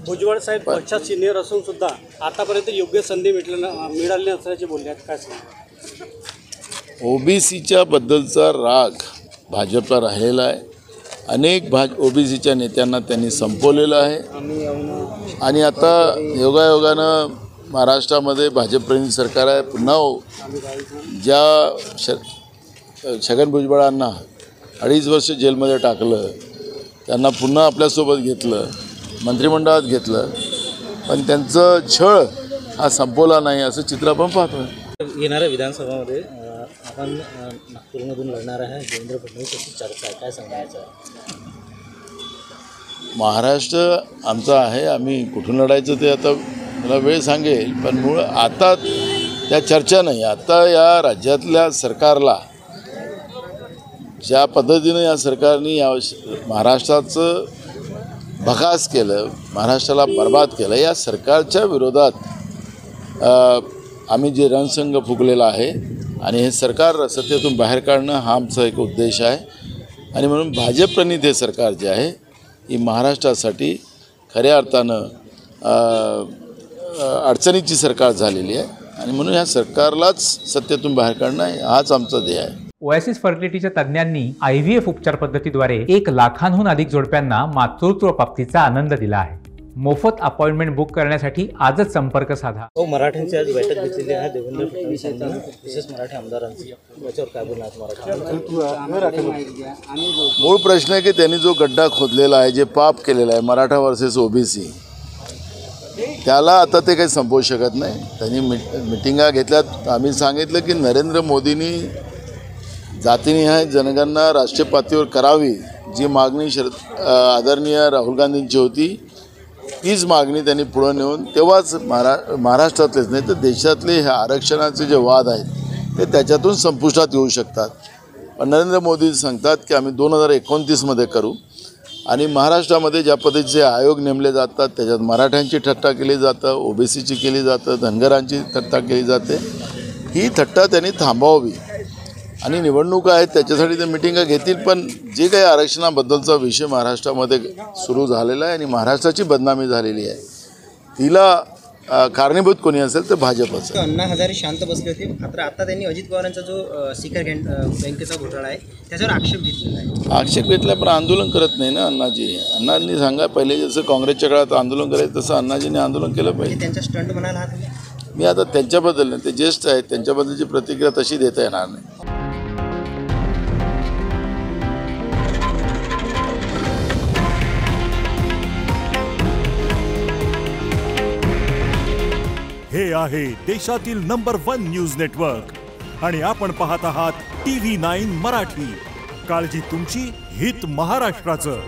भुजबळ साहेब पक्षात सिनियर असून सुद्धा आतापर्यंत योग्य संधी मिळाली नसल्याचे बोलले आहेत, काय सांगा? ओबीसीच्या बद्दलचा राग भाजपला राहिलेला आहे. अनेक ओबीसीच्या नेत्यांना त्यांनी संपवलेलं आहे आणि आता योगायोगानं महाराष्ट्रामध्ये भाजप-प्रणित सरकार आहे. पुन्हा ज्या छगन भुजबळांना 2.5 वर्ष जेलमध्ये टाकलं, त्यांना पुन्हा आपल्यासोबत घेतलं, मंत्रिमंडळात घेतलं, पण त्यांचं छळ हा संपवला नाही असं चित्र आपण पाहतो. येणाऱ्या विधानसभामध्ये आपण नागपूरमधून लढणार आहे देवेंद्र फडणवीस अशी चर्चा आहे, काय सांगायचं? महाराष्ट्र आमचा आहे, आम्ही कुठून लढायचं ते आता मला वेळ सांगेल, पण मूळ आता त्या चर्चा नाही. आता या राज्यातल्या सरकारला ज्या पद्धतीनं या सरकारने या महाराष्ट्राचं भकास केलं, महाराष्ट्राला बर्बाद केलं, या सरकारच्या विरोधात आम्ही जे रणसंग फुगलेला आहे आणि हे सरकार सत्तेतून बाहेर काढणं हा आमचा एक उद्देश आहे. आणि म्हणून भाजप-प्रणित हे सरकार जे आहे ही महाराष्ट्रासाठी खऱ्या अर्थानं अडचणीची सरकार झालेली आहे आणि म्हणून ह्या सरकारलाच सत्तेतून बाहेर काढणं हाच आमचा ध्येय आहे. ओएसिस फर्टिलिटीच्या तज्ज्ञांनी IVF उपचार पद्धतीद्वारे 1 लाखांहून अधिक जोडप्यांना मातृत्व प्राप्तीचा आनंद दिला आहे. मोफत अपॉइंटमेंट बुक करण्यासाठी आजच संपर्क साधा. मराठ्यांची आज बैठक घेतलेली आहे देवेंद्र फडणवीस यांनी, विशेष मराठी आमदारांची. याच्यावर काय बोलणार मराठा? मूळ प्रश्न आहे की त्यांनी जो गड्डा खोदलेला आहे, जे पाप केलेलं आहे मराठा वर्सेस ओबीसी, त्याला आता ते काही संपवू शकत नाही. त्यांनी मिटिंगा घेतल्यात. आम्ही सांगितलं की नरेंद्र मोदींनी जातीनिहाय जनगणना राष्ट्रीय पातळीवर करावी, जी मागणी आदरणीय राहुल गांधींची होती, तीच मागणी त्यांनी पुढे नेऊन तेव्हाच महाराष्ट्रातलेच नाही तर देशातले हे आरक्षणाचे जे वाद आहेत ते त्याच्यातून संपुष्टात येऊ शकतात. पण नरेंद्र मोदी सांगतात की आम्ही 2029मध्ये करू आणि महाराष्ट्रामध्ये ज्या पद्धतीचे आयोग नेमले जातात त्याच्यात मराठ्यांची थट्टा केली जातं, ओबीसीची केली जातं, धनगरांची थट्टा केली जाते. ही थट्टा त्यांनी थांबवावी आणि निवडणुका आहेत त्याच्यासाठी ते मिटिंगा घेतील. पण जे काही आरक्षणाबद्दलचा विषय महाराष्ट्रामध्ये सुरू झालेला आहे आणि महाराष्ट्राची बदनामी झालेली आहे, तिला कारणीभूत कोणी असेल तर भाजपच. अण्णा हजारे शांत बसले होते, मात्र आता त्यांनी अजित पवारांचा जो सिकर बँकेचा घोटाळा आहे त्याच्यावर आक्षेप घेतलेला आहे. आक्षेप घेतला पण आंदोलन करत नाही ना अण्णाजी. अण्णांनी सांगा पहिले जसं काँग्रेसच्या काळात आंदोलन करायचं तसं अण्णाजींनी आंदोलन केलं पाहिजे. त्यांचा स्टंट म्हणाला हा तुम्ही? मी आता त्यांच्याबद्दल नाही, ते ज्येष्ठ आहेत, त्यांच्याबद्दलची प्रतिक्रिया तशी देता येणार नाही. हे आहे देशातील नंबर 1 न्यूज नेटवर्क आणि आपण पाहत आहात TV9 मराठी. काळजी तुमची, हित महाराष्ट्राचं.